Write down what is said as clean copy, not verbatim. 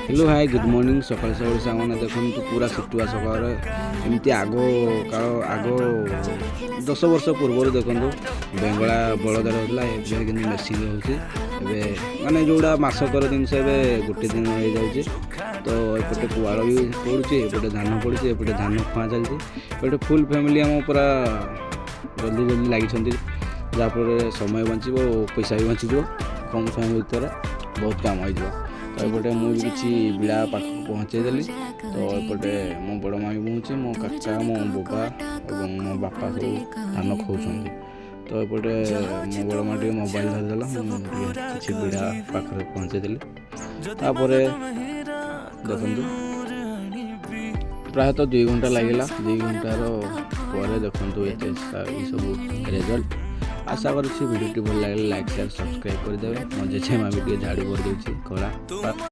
Hello hi good morning सकाल सकाल सामने देखो पूरा सिटुआ सकाल एमती आग काल आग 10 वर्ष पूर्व देखो बेंगला बलद होता कि मेसीन होती माने जोड़ा मसकर जिनस गोटे दिन हो जाए तो एपटे पुआल भी पड़ुचे एपटे धान पड़ुचे एपटे धान खुआ चलती एपटे फुल फैमिली आम पूरा जल्दी जल्दी लगी जहाँफल समय बचो पैसा भी बचीज कम समय भितर बहुत काम हो तो एपटे मुझे किसी बिड़ा पाख पहुँचेदेली तो एपटे मो बड़ माँ भी पहुँचे मो काका मो बाबा और मो बापा सब धान खाऊँ तो एपटे मो बड़ माँ टे मोबाइल धरदेला किसी बिड़ा पाखे पहुँचेदेली तापर देखु प्रायतः 2 घंटा लगे 2 घंटार पर देखो ये सब रिजल्ट आशा करुँच भिडियो भल लगे लाइक शेयर सब्सक्राइब करदे मो जेजेमा भी झाड़ू कर कला।